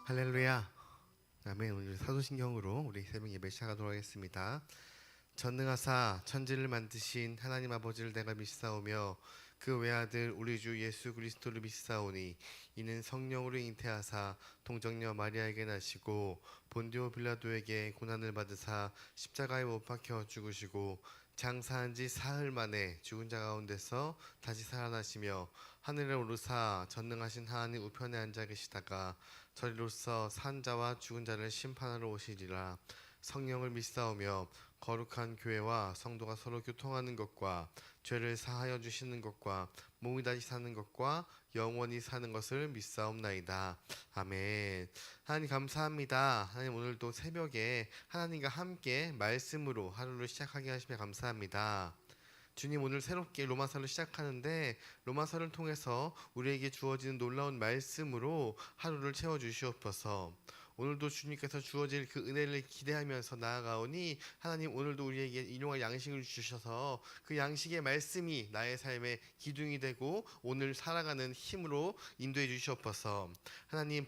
할렐루야. 아멘. 오늘 사도신경으로 우리 새벽 예배 시작하도록 하겠습니다. 전능하사 천지를 만드신 하나님 아버지를 내가 믿사오며 그 외아들 우리 주 예수 그리스도를 믿사오니 이는 성령으로 잉태하사 동정녀 마리아에게 나시고 본디오 빌라도에게 고난을 받으사 십자가에 못 박혀 죽으시고 장사한 지 사흘 만에 죽은 자 가운데서 다시 살아나시며 하늘에 오르사 전능하신 하나님 우편에 앉아 계시다가 저리로서 산 자와 죽은 자를 심판하러 오시리라. 성령을 믿사오며 거룩한 교회와 성도가 서로 교통하는 것과 죄를 사하여 주시는 것과 몸이 다시 사는 것과 영원히 사는 것을 믿사옵나이다. 아멘. 하나님 감사합니다. 하나님 오늘도 새벽에 하나님과 함께 말씀으로 하루를 시작하게 하시며 감사합니다. 주님, 오늘 새롭게 로마서를 시작하는데 로마서를 통해서 우리에게 주어지는 놀라운 말씀으로 하루를 채워주시옵소서. 오늘도 주님께서 주어질 그 은혜를 기대하면서 나아가오니 하나님, 오늘도 우리에게 일용할 양식을 주셔서 그 양식의 말씀이 나의 삶의 기둥이 되고 오늘 살아가는 힘으로 인도해 주시옵소서. 하나님,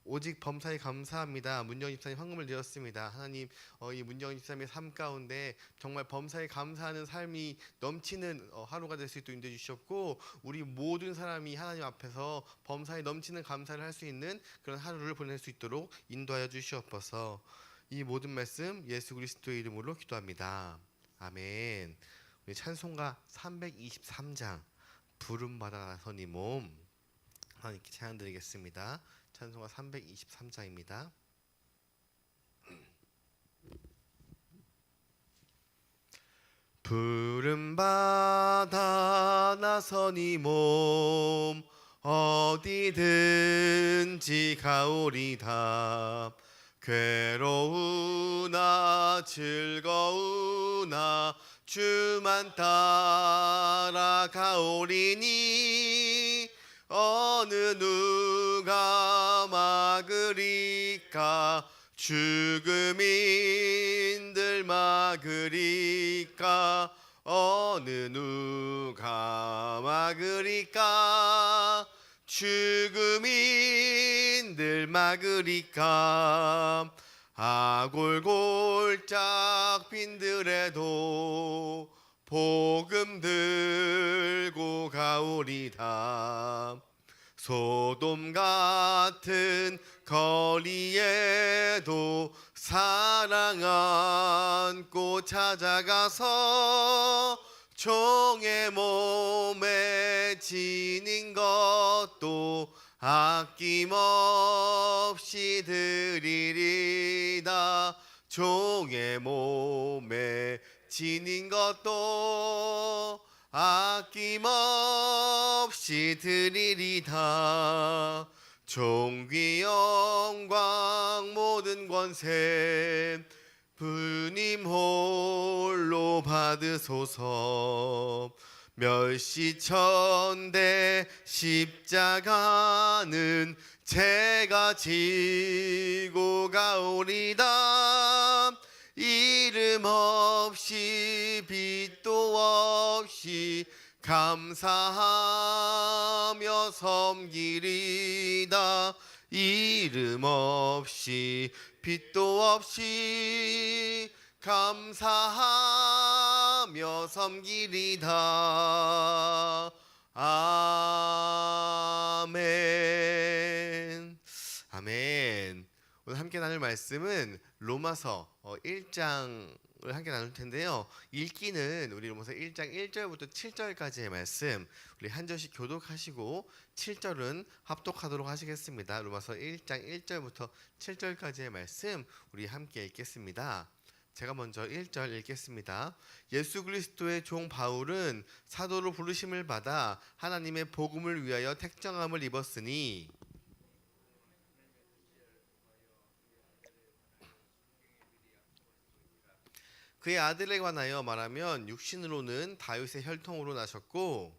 오직 범사에 감사합니다. 문정희 집사님 헌금을 드렸습니다. 하나님, 이 문정희 집사님의 삶 가운데 정말 범사에 감사하는 삶이 넘치는 하루가 될 수 있도록 인도해 주셨고, 우리 모든 사람이 하나님 앞에서 범사에 넘치는 감사를 할 수 있는 그런 하루를 보낼 수 있도록 인도하여 주시옵소서. 이 모든 말씀 예수 그리스도의 이름으로 기도합니다. 아멘. 우리 찬송가 323장 부름받아 나선 이 몸 하나님께 찬양 드리겠습니다. 찬송가 323장입니다. 부름받아 나선 이 몸 어디든지 가오리다. 괴로우나 즐거우나 주만 따라가오리니 어느 누가 막으리까. 죽음인들 막으리까. 어느 누가 막으리까. 죽음인들 막으리까. 아골골짝 빈들에도 복음 들고 가오리다. 소돔 같은 거리에도 사랑 안고 찾아가서 종의 몸에 지닌 것도 아낌없이 드리리다. 종의 몸에 지닌 것도 아낌없이 드리리다. 존귀 영광 모든 권세 부님 홀로 받으소서. 멸시천대 십자가는 제가 지고 가오리다. 이름 없이 빛도 없이 감사하며 섬기리다. 이름 없이 빛도 없이 감사하며 섬기리다. 아멘. 아멘. 오늘 함께 나눌 말씀은 로마서 1장을 함께 나눌 텐데요. 읽기는 우리 로마서 1장 1절부터 7절까지의 말씀 우리 한 절씩 교독하시고 7절은 합독하도록 하시겠습니다. 로마서 1장 1절부터 7절까지의 말씀 우리 함께 읽겠습니다. 제가 먼저 1절 읽겠습니다. 예수 그리스도의 종 바울은 사도로 부르심을 받아 하나님의 복음을 위하여 택정함을 입었으니 그의 아들에 관하여 말하면 육신으로는 다윗의 혈통으로 나셨고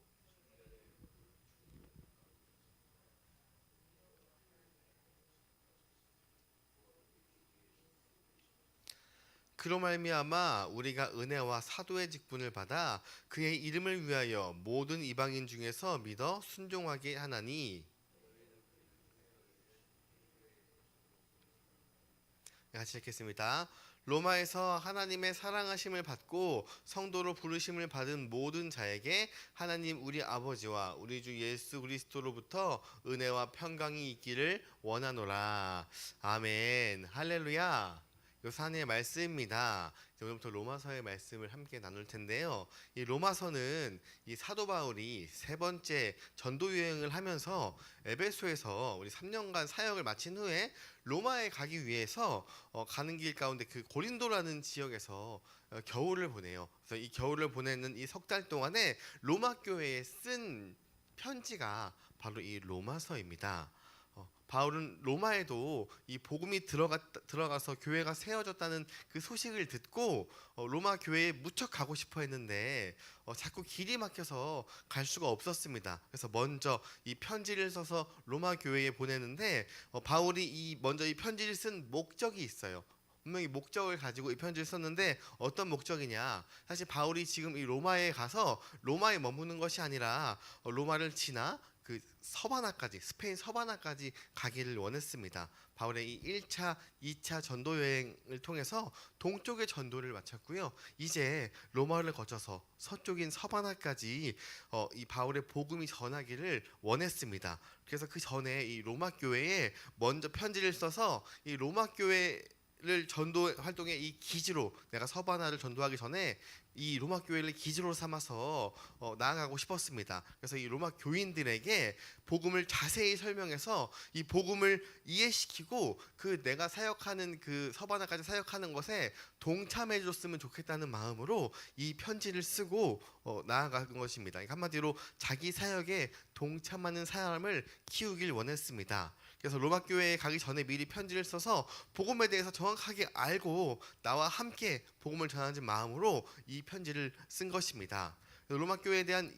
그로 말미암아 우리가 은혜와 사도의 직분을 받아 그의 이름을 위하여 모든 이방인 중에서 믿어 순종하게 하나니 같이 읽겠습니다. 로마에서 하나님의 사랑하심을 받고 성도로 부르심을 받은 모든 자에게 하나님 우리 아버지와 우리 주 예수 그리스도로부터 은혜와 평강이 있기를 원하노라. 아멘. 할렐루야. 요산의 말씀입니다. 오늘부터 로마서의 말씀을 함께 나눌 텐데요. 이 로마서는 이 사도 바울이 세 번째 전도 여행을 하면서 에베소에서 우리 3년간 사역을 마친 후에 로마에 가기 위해서 가는 길 가운데 그 고린도라는 지역에서 겨울을 보내요. 그래서 이 겨울을 보내는 이 석 달 동안에 로마 교회에 쓴 편지가 바로 이 로마서입니다. 바울은 로마에도 이 복음이 들어가서 교회가 세워졌다는 그 소식을 듣고 로마 교회에 무척 가고 싶어 했는데 자꾸 길이 막혀서 갈 수가 없었습니다. 그래서 먼저 이 편지를 써서 로마 교회에 보내는데 바울이 먼저 이 편지를 쓴 목적이 있어요. 분명히 목적을 가지고 이 편지를 썼는데 어떤 목적이냐? 사실 바울이 지금 이 로마에 가서 로마에 머무는 것이 아니라 로마를 지나 그 서바나까지, 스페인 서바나까지 가기를 원했습니다. 바울의 이 1차, 2차 전도 여행을 통해서 동쪽의 전도를 마쳤고요. 이제 로마를 거쳐서 서쪽인 서바나까지 이 바울의 복음이 전하기를 원했습니다. 그래서 그 전에 이 로마 교회에 먼저 편지를 써서 이 로마 교회를 전도 활동의 이 기지로, 내가 서바나를 전도하기 전에 이 로마 교회를 기지로 삼아서 나아가고 싶었습니다. 그래서 이 로마 교인들에게 복음을 자세히 설명해서 이 복음을 이해시키고 그 내가 사역하는 그 서바나까지 사역하는 것에 동참해 줬으면 좋겠다는 마음으로 이 편지를 쓰고 나아간 것입니다. 한마디로 자기 사역에 동참하는 사람을 키우길 원했습니다. 그래서 로마 교회에 가기 전에 미리 편지를 써서 복음에 대해서 정확하게 알고 나와 함께 복음을 전하는 마음으로 이 편지를 쓴 것입니다. 로마 교회에 대한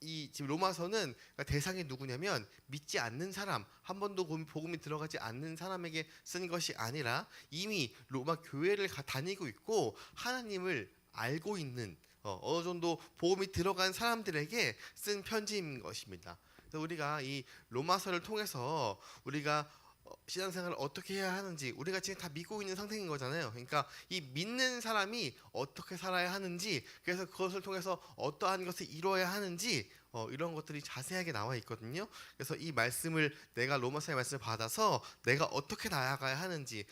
이 지금 로마서는 대상이 누구냐면 믿지 않는 사람, 한 번도 복음이 들어가지 않는 사람에게 쓴 것이 아니라 이미 로마 교회를 다니고 있고 하나님을 알고 있는 어느 정도 복음이 들어간 사람들에게 쓴 편지인 것입니다. 그래서 우리가 이 로마서를 통해서 우리가 신앙생활을 어떻게 해야 하는지 우리가 지금 다 믿고 있는 상태인 거잖아요. 그러니까 이 믿는 사람이 어떻게 살아야 하는지, 그래서 그것을 통해서 어떠한 것을 이루어야 하는지 이런 것들이 자세하게 나와 있거든요. 그래서 이 말씀을, 내가 로마서의 말씀을 받아서 내가 어떻게 나아가야 하는지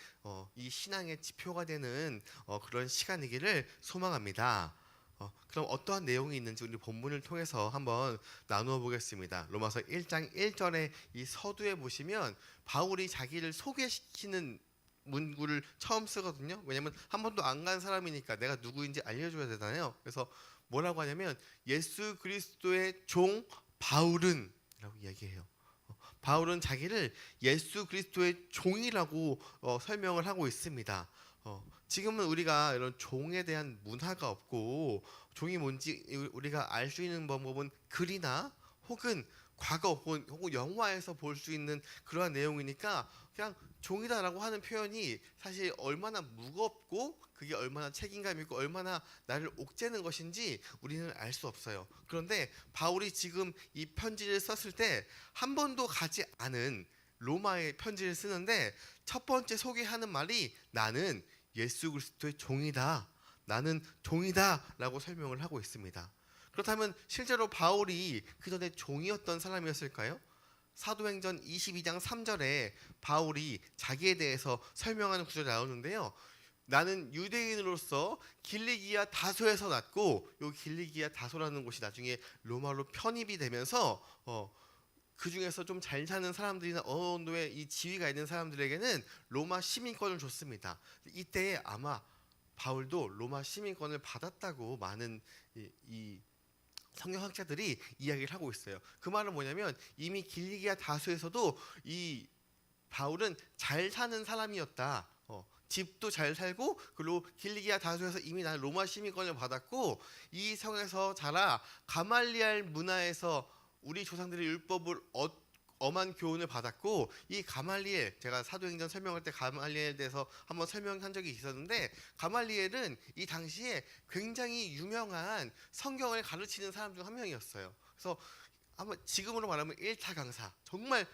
이 신앙의 지표가 되는 그런 시간이기를 소망합니다. 그럼 어떠한 내용이 있는지 우리 본문을 통해서 한번 나누어 보겠습니다. 로마서 1장 1절에 이 서두에 보시면 바울이 자기를 소개시키는 문구를 처음 쓰거든요. 왜냐하면 한 번도 안 간 사람이니까 내가 누구인지 알려줘야 되잖아요. 그래서 뭐라고 하냐면 예수 그리스도의 종 바울은 라고 이야기해요. 바울은 자기를 예수 그리스도의 종이라고 설명을 하고 있습니다. 지금은 우리가 이런 종에 대한 문화가 없고 종이 뭔지 우리가 알 수 있는 방법은 글이나 혹은 과거 혹은 영화에서 볼 수 있는 그러한 내용이니까 그냥 종이다라고 하는 표현이 사실 얼마나 무겁고 그게 얼마나 책임감 있고 얼마나 나를 옥죄는 것인지 우리는 알 수 없어요. 그런데 바울이 지금 이 편지를 썼을 때 한 번도 가지 않은 로마의 편지를 쓰는데 첫 번째 소개하는 말이 나는 예수 그리스도의 종이다. 나는 종이다 라고 설명을 하고 있습니다. 그렇다면 실제로 바울이 그 전에 종이었던 사람이었을까요? 사도행전 22장 3절에 바울이 자기에 대해서 설명하는 구절이 나오는데요. 나는 유대인으로서 길리기아 다소에서 났고, 이 길리기아 다소라는 곳이 나중에 로마로 편입이 되면서 그 중에서 좀 잘 사는 사람들이나 어느 정도의 이 지위가 있는 사람들에게는 로마 시민권을 줬습니다. 이때에 아마 바울도 로마 시민권을 받았다고 많은 이 성경학자들이 이야기를 하고 있어요. 그 말은 뭐냐면 이미 길리기아 다소에서도 이 바울은 잘 사는 사람이었다. 집도 잘 살고, 그리고 길리기아 다소에서 이미 나는 로마 시민권을 받았고, 이 성에서 자라 가말리알 문화에서 우리 조상들의 율법을 엄한 교훈을 받았고, 이 가말리엘, 제가 사도행전 설명할 때 가말리엘에 대해서 한번 설명한 적이 있었는데, 가말리엘은 이 당시에 굉장히 유명한 성경을 가르치는 사람 중 한 명이었어요. 그래서 아마 지금으로 말하면 1타 강사, 정말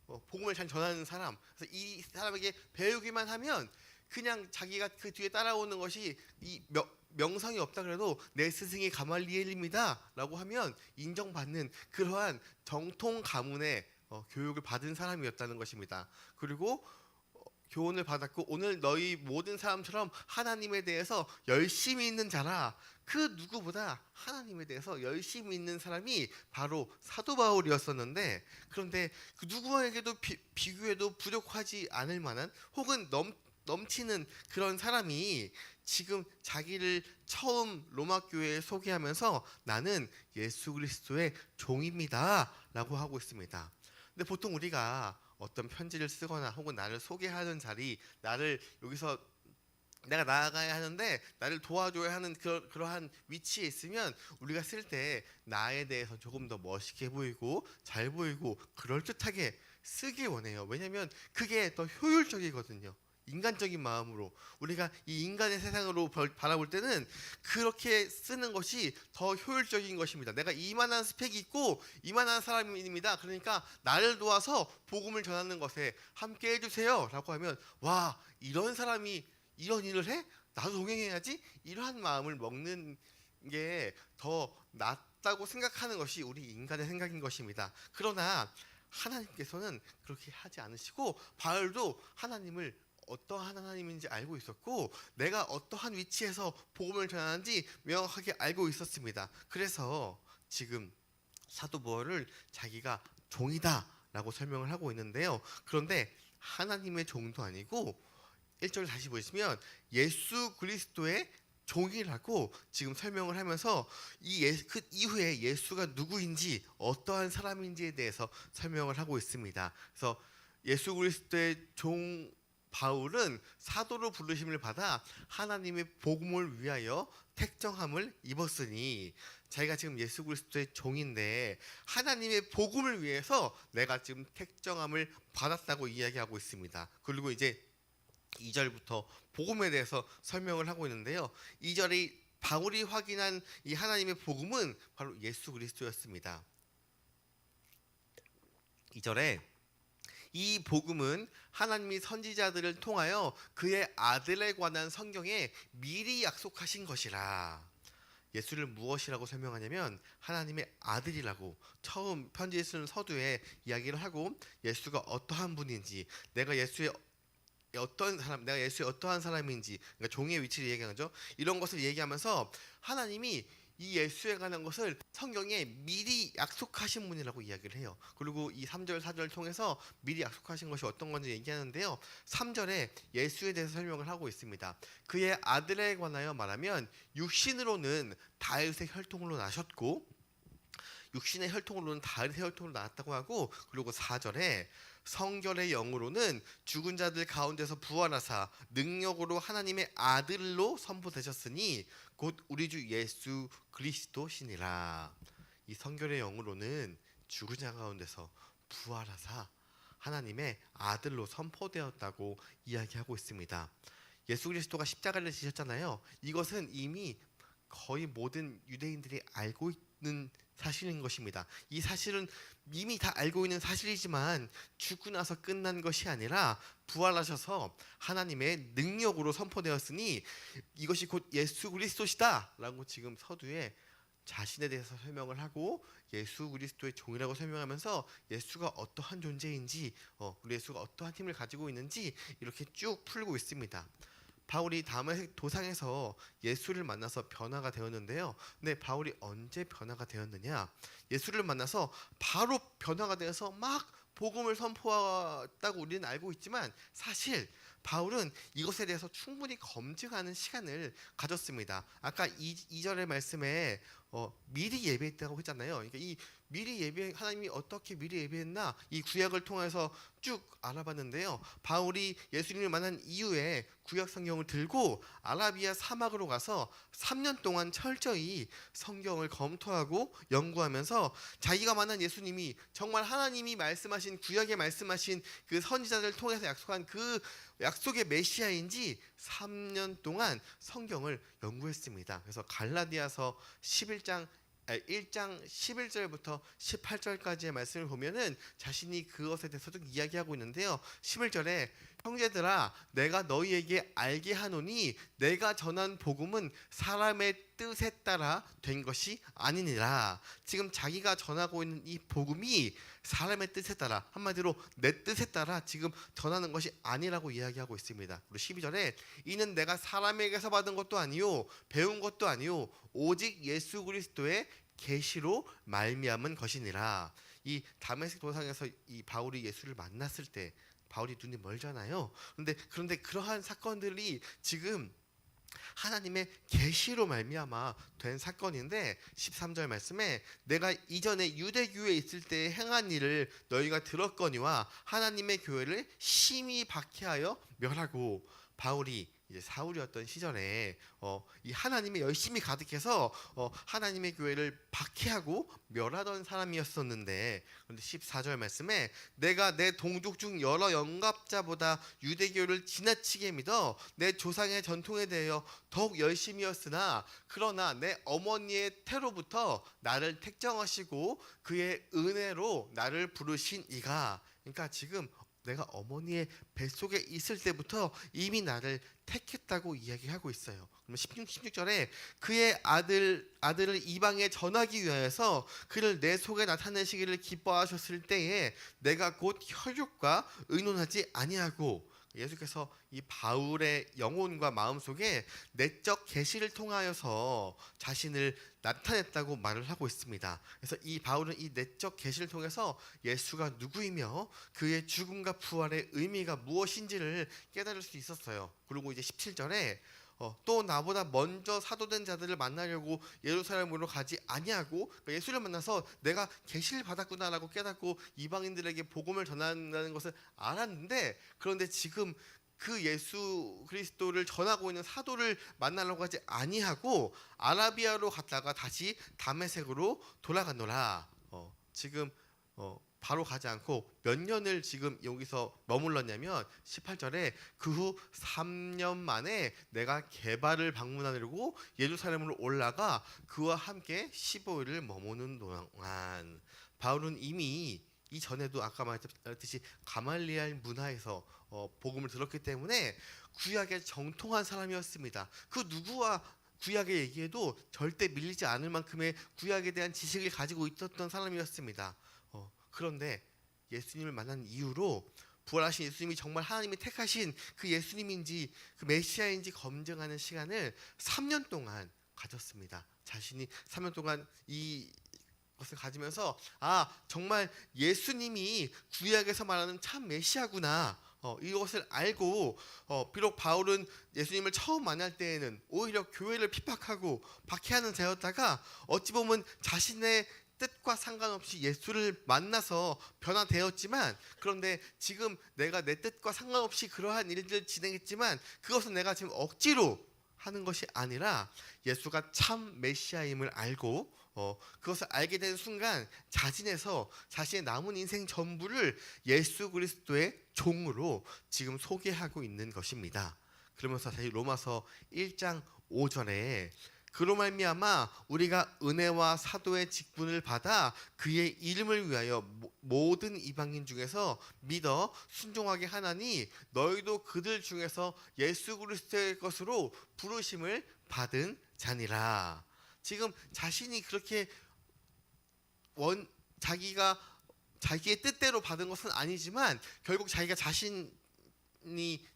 복음을 잘 전하는 사람. 그래서 이 사람에게 배우기만 하면 그냥 자기가 그 뒤에 따라오는 것이 이 명성이 없다 그래도 내 스승이 가말리엘입니다라고 하면 인정받는 그러한 정통 가문의 교육을 받은 사람이었다는 것입니다. 그리고 교훈을 받았고 오늘 너희 모든 사람처럼 하나님에 대해서 열심히 있는 자라. 그 누구보다 하나님에 대해서 열심히 있는 사람이 바로 사도 바울이었었는데, 그런데 그 누구에게도 비교해도 부족하지 않을 만한 혹은 넘치는 그런 사람이 지금 자기를 처음 로마 교회에 소개하면서 나는 예수 그리스도의 종입니다 라고 하고 있습니다. 근데 보통 우리가 어떤 편지를 쓰거나 혹은 나를 소개하는 자리, 나를 여기서 내가 나아가야 하는데 나를 도와줘야 하는 그러한 위치에 있으면 우리가 쓸 때 나에 대해서 조금 더 멋있게 보이고 잘 보이고 그럴듯하게 쓰기 원해요. 왜냐하면 그게 더 효율적이거든요. 인간적인 마음으로 우리가 이 인간의 세상으로 바라볼 때는 그렇게 쓰는 것이 더 효율적인 것입니다. 내가 이만한 스펙이 있고 이만한 사람입니다. 그러니까 나를 도와서 복음을 전하는 것에 함께 해주세요 라고 하면, 와, 이런 사람이 이런 일을 해? 나도 동행해야지? 이러한 마음을 먹는 게 더 낫다고 생각하는 것이 우리 인간의 생각인 것입니다. 그러나 하나님께서는 그렇게 하지 않으시고 바울도 하나님을 어떠한 하나님인지 알고 있었고 내가 어떠한 위치에서 복음을 전하는지 명확하게 알고 있었습니다. 그래서 지금 사도 바울을 자기가 종이다 라고 설명을 하고 있는데요. 그런데 하나님의 종도 아니고 1절 다시 보시면 예수 그리스도의 종이라고 지금 설명을 하면서 그 이후에 예수가 누구인지 어떠한 사람인지에 대해서 설명을 하고 있습니다. 그래서 예수 그리스도의 종 바울은 사도로 부르심을 받아 하나님의 복음을 위하여 택정함을 입었으니, 자기가 지금 예수 그리스도의 종인데 하나님의 복음을 위해서 내가 지금 택정함을 받았다고 이야기하고 있습니다. 그리고 이제 2절부터 복음에 대해서 설명을 하고 있는데요. 2절이 바울이 확인한 이 하나님의 복음은 바로 예수 그리스도였습니다. 2절에 이 복음은 하나님이 선지자들을 통하여 그의 아들에 관한 성경에 미리 약속하신 것이라. 예수를 무엇이라고 설명하냐면 하나님의 아들이라고 처음 편지에 쓰는 서두에 이야기를 하고, 예수가 어떠한 분인지, 내가 예수의 어떠한 사람인지, 그러니까 종의 위치를 얘기하죠. 이런 것을 얘기하면서 하나님이 이 예수에 관한 것을 성경에 미리 약속하신 분이라고 이야기를 해요. 그리고 이 3절 4절 통해서 미리 약속하신 것이 어떤 건지 얘기하는데요. 3절에 예수에 대해서 설명을 하고 있습니다. 그의 아들에 관하여 말하면 육신으로는 다윗의 혈통으로 나셨고, 육신의 혈통으로는 다윗의 혈통으로 나왔다고 하고, 그리고 4절에 성결의 영으로는 죽은 자들 가운데서 부활하사 능력으로 하나님의 아들로 선포되셨으니 곧 우리 주 예수 그리스도시니라. 이 성결의 영으로는 죽은 자 가운데서 부활하사 하나님의 아들로 선포되었다고 이야기하고 있습니다. 예수 그리스도가 십자가를 지셨잖아요. 이것은 이미 거의 모든 유대인들이 알고 있는 사실인 것입니다. 이 사실은 이미 다 알고 있는 사실이지만 죽고 나서 끝난 것이 아니라 부활하셔서 하나님의 능력으로 선포되었으니 이것이 곧 예수 그리스도시다 라고 지금 서두에 자신에 대해서 설명을 하고 예수 그리스도의 종이라고 설명하면서 예수가 어떠한 존재인지, 우리 예수가 어떠한 힘을 가지고 있는지 이렇게 쭉 풀고 있습니다. 바울이 다음에 도상에서 예수를 만나서 변화가 되었는데요. 근데 바울이 언제 변화가 되었느냐? 예수를 만나서 바로 변화가 되어서 막 복음을 선포했다고 우리는 알고 있지만, 사실 바울은 이것에 대해서 충분히 검증하는 시간을 가졌습니다. 아까 2절의 말씀에 미리 예배했다고 했잖아요. 그러니까 이 미리 예배, 하나님이 어떻게 미리 예배했나, 이 구약을 통해서 쭉 알아봤는데요. 바울이 예수님을 만난 이후에 구약 성경을 들고 아라비아 사막으로 가서 3년 동안 철저히 성경을 검토하고 연구하면서 자기가 만난 예수님이 정말 하나님이 말씀하신, 구약에 말씀하신 그 선지자들을 통해서 약속한 그 약속의 메시아인지 3년 동안 성경을 연구했습니다. 그래서 갈라디아서 11장 1장 11절부터 18절까지의 말씀을 보면은 자신이 그것에 대해서도 이야기하고 있는데요. 11절에 형제들아 내가 너희에게 알게 하노니 내가 전한 복음은 사람의 뜻에 따라 된 것이 아니니라. 지금 자기가 전하고 있는 이 복음이 사람의 뜻에 따라, 한마디로 내 뜻에 따라 지금 전하는 것이 아니라고 이야기하고 있습니다. 그리고 12절에 이는 내가 사람에게서 받은 것도 아니요 배운 것도 아니요 오직 예수 그리스도의 계시로 말미암은 것이니라. 이 다메섹 도상에서 이 바울이 예수를 만났을 때 바울이 눈이 멀잖아요. 그런데 그러한 사건들이 지금 하나님의 계시로 말미암아 된 사건인데 13절 말씀에 내가 이전에 유대교에 있을 때 행한 일을 너희가 들었거니와 하나님의 교회를 심히 박해하여 멸하고, 바울이 이제 사울이었던 시절에 이 하나님의 열심히 가득해서 하나님의 교회를 박해하고 멸하던 사람이었었는데, 그런데 14절 말씀에 내가 내 동족 중 여러 영갑자보다 유대교를 지나치게 믿어 내 조상의 전통에 대하여 더욱 열심이었으나 그러나 내 어머니의 태로부터 나를 택정하시고 그의 은혜로 나를 부르신 이가, 그러니까 지금 내가 어머니의 뱃속에 있을 때부터 이미 나를 택했다고 이야기하고 있어요. 그러면 16절에 그의 아들을 이방에 전하기 위하여서 그를 내 속에 나타내시기를 기뻐하셨을 때에 내가 곧 혈육과 의논하지 아니하고, 예수께서 이 바울의 영혼과 마음속에 내적 계시를 통하여서 자신을 나타냈다고 말을 하고 있습니다. 그래서 이 바울은 이 내적 계시를 통해서 예수가 누구이며 그의 죽음과 부활의 의미가 무엇인지를 깨달을 수 있었어요. 그리고 이제 17절에 또 나보다 먼저 사도된 자들을 만나려고 예루살렘으로 가지 아니하고, 그러니까 예수를 만나서 내가 계시를 받았구나라고 깨닫고 이방인들에게 복음을 전한다는 것을 알았는데, 그런데 지금 그 예수 그리스도를 전하고 있는 사도를 만나려고 하지 아니하고 아라비아로 갔다가 다시 다메섹으로 돌아가노라. 지금 바로 가지 않고 몇 년을 지금 여기서 머물렀냐면 18절에 그 후 3년 만에 내가 게바를 방문하려고 예루살렘으로 올라가 그와 함께 15일을 머무는 동안, 바울은 이미 이전에도 아까 말했듯이 가말리엘 문화에서 복음을 들었기 때문에 구약에 정통한 사람이었습니다. 그 누구와 구약의 얘기에도 절대 밀리지 않을 만큼의 구약에 대한 지식을 가지고 있었던 사람이었습니다. 그런데 예수님을 만난 이후로 부활하신 예수님이 정말 하나님이 택하신 그 예수님인지 그 메시아인지 검증하는 시간을 3년 동안 가졌습니다. 자신이 3년 동안 이 것을 가지면서 정말 예수님이 구약에서 말하는 참 메시아구나, 이것을 알고 비록 바울은 예수님을 처음 만날 때에는 오히려 교회를 핍박하고 박해하는 자였다가 어찌 보면 자신의 뜻과 상관없이 예수를 만나서 변화되었지만, 그런데 지금 내가 내 뜻과 상관없이 그러한 일들을 진행했지만 그것은 내가 지금 억지로 하는 것이 아니라 예수가 참 메시아임을 알고 그것을 알게 된 순간 자진해서 자신의 남은 인생 전부를 예수 그리스도의 종으로 지금 소개하고 있는 것입니다. 그러면서 다시 로마서 1장 5절에 그로 말미암아 우리가 은혜와 사도의 직분을 받아 그의 이름을 위하여 모든 이방인 중에서 믿어 순종하게 하나니 너희도 그들 중에서 예수 그리스도의 것으로 부르심을 받은 자니라. 지금 자신이 그렇게 자기가 자기의 뜻대로 받은 것은 아니지만 결국 자기가 자신이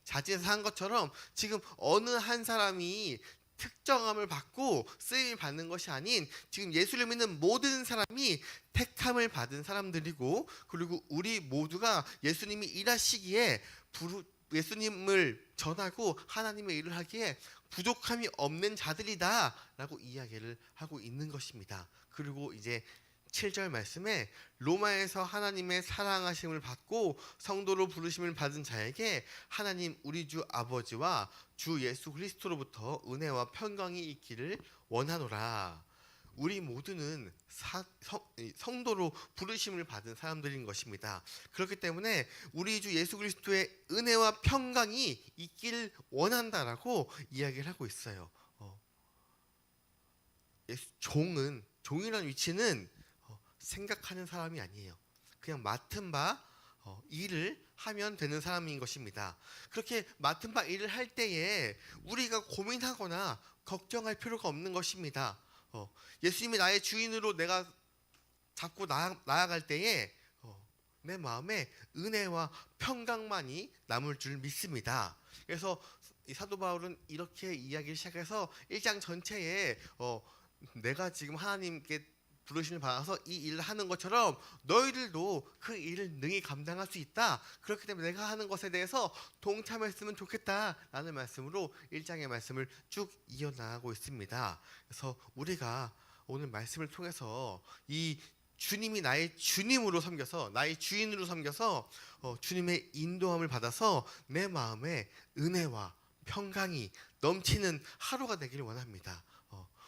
자진해서 한 것처럼 지금 어느 한 사람이 특정함을 받고 쓰임을 받는 것이 아닌 지금 예수를 믿는 모든 사람이 택함을 받은 사람들이고, 그리고 우리 모두가 예수님이 일하시기에 예수님을 전하고 하나님의 일을 하기에 부족함이 없는 자들이다 라고 이야기를 하고 있는 것입니다. 그리고 이제 7절 말씀에 로마에서 하나님의 사랑하심을 받고 성도로 부르심을 받은 자에게 하나님 우리 주 아버지와 주 예수 그리스도로부터 은혜와 평강이 있기를 원하노라. 우리 모두는 성도로 부르심을 받은 사람들인 것입니다. 그렇기 때문에 우리 주 예수 그리스도의 은혜와 평강이 있기를 원한다라고 이야기를 하고 있어요. 종이라는 위치는 생각하는 사람이 아니에요. 그냥 맡은 바 일을 하면 되는 사람인 것입니다. 그렇게 맡은 바 일을 할 때에 우리가 고민하거나 걱정할 필요가 없는 것입니다. 예수님이 나의 주인으로 내가 잡고 나아갈 때에 내 마음에 은혜와 평강만이 남을 줄 믿습니다. 그래서 이 사도 바울은 이렇게 이야기를 시작해서 1장 전체에 내가 지금 하나님께 부르심을 받아서 이 일을 하는 것처럼 너희들도 그 일을 능히 감당할 수 있다. 그렇기 때문에 내가 하는 것에 대해서 동참했으면 좋겠다라는 말씀으로 1장의 말씀을 쭉 이어나가고 있습니다. 그래서 우리가 오늘 말씀을 통해서 이 주님이 나의 주님으로 섬겨서 나의 주인으로 섬겨서 주님의 인도함을 받아서 내 마음에 은혜와 평강이 넘치는 하루가 되기를 원합니다.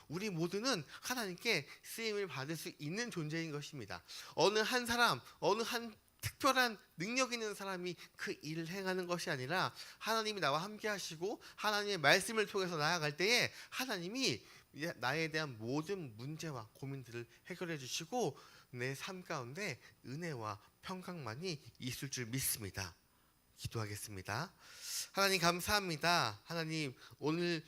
우리 모두는 하나님께 쓰임을 받을 수 있는 존재인 것입니다. 어느 한 사람, 어느 한 특별한 능력 있는 사람이 그 일을 행하는 것이 아니라 하나님이 나와 함께 하시고 하나님의 말씀을 통해서 나아갈 때에 하나님이 나에 대한 모든 문제와 고민들을 해결해 주시고 내 삶 가운데 은혜와 평강만이 있을 줄 믿습니다. 기도하겠습니다. 하나님 감사합니다. 하나님 오늘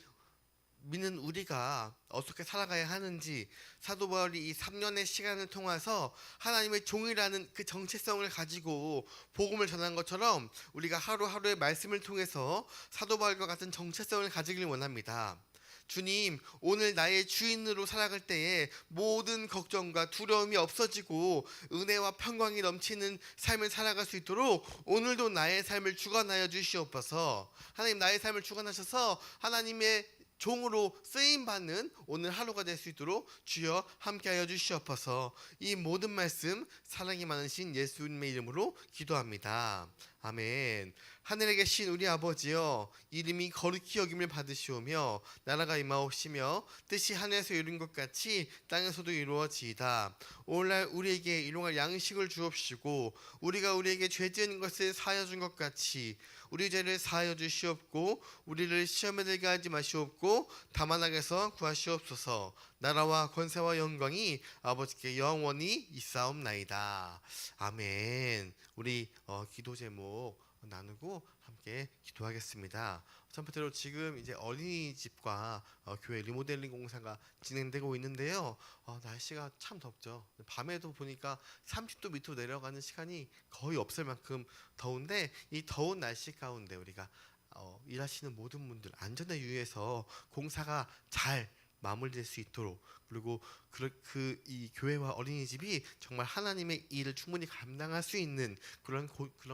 믿는 우리가 어떻게 살아가야 하는지 사도 바울이 이 3년의 시간을 통해서 하나님의 종이라는 그 정체성을 가지고 복음을 전한 것처럼 우리가 하루하루의 말씀을 통해서 사도 바울과 같은 정체성을 가지길 원합니다. 주님, 오늘 나의 주인으로 살아갈 때에 모든 걱정과 두려움이 없어지고 은혜와 평강이 넘치는 삶을 살아갈 수 있도록 오늘도 나의 삶을 주관하여 주시옵소서. 하나님, 나의 삶을 주관하셔서 하나님의 종으로 쓰임받는 오늘 하루가 될 수 있도록 주여 함께하여 주시옵소서. 이 모든 말씀 사랑이 많으신 예수님의 이름으로 기도합니다. 아멘. 하늘에 계신 우리 아버지여, 이름이 거룩히 여김을 받으시오며 나라가 임하옵시며 뜻이 하늘에서 이룬 것 같이 땅에서도 이루어지이다. 오늘날 우리에게 일용할 양식을 주옵시고 우리가 우리에게 죄 지은 것을 사하여 준 것 같이 우리 죄를 사하여 주시옵고 우리를 시험에 들게 하지 마시옵고 다만 악에서 구하시옵소서. 나라와 권세와 영광이 아버지께 영원히 있사옵나이다. 아멘. 우리 기도 제목 나누고 함께 기도하겠습니다. 첫 번째로 지금 이제 어린이집과 교회 리모델링 공사가 진행되고 있는데요. 날씨가 참 덥죠. 밤에도 보니까 30도 밑으로 내려가는 시간이 거의 없을 만큼 더운데 이 더운 날씨 가운데 우리가 일하시는 모든 분들 안전에 유의해서 공사가 잘 마무리될 수 있도록 그리고 이 교회와 어린이집이 정말 하나님의 일을 충분히 감당할 수 있는 그런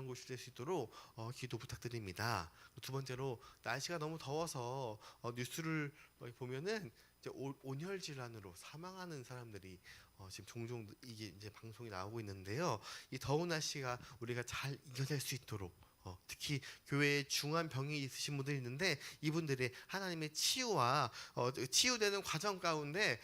곳이 될 수 있도록 기도 부탁드립니다. 두 번째로 날씨가 너무 더워서 뉴스를 보면은 이제 온열 질환으로 사망하는 사람들이 지금 종종 이게 이제 방송이 나오고 있는데요. 이 더운 날씨가 우리가 잘 이겨낼 수 있도록 특히 교회에 중한 병이 있으신 분들이 있는데 이분들의 하나님의 치유와 치유되는 과정 가운데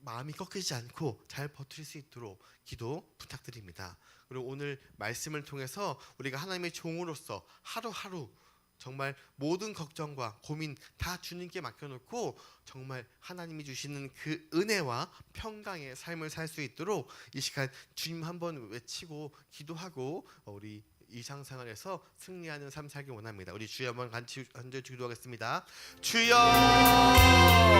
마음이 꺾이지 않고 잘 버틸 수 있도록 기도 부탁드립니다. 그리고 오늘 말씀을 통해서 우리가 하나님의 종으로서 하루하루 정말 모든 걱정과 고민 다 주님께 맡겨놓고 정말 하나님이 주시는 그 은혜와 평강의 삶을 살 수 있도록 이 시간 주님 한번 외치고 기도하고 우리 일상생활에서 승리하는 삶 살기 원합니다. 우리 주여 한번 같이 기도하겠습니다. 주여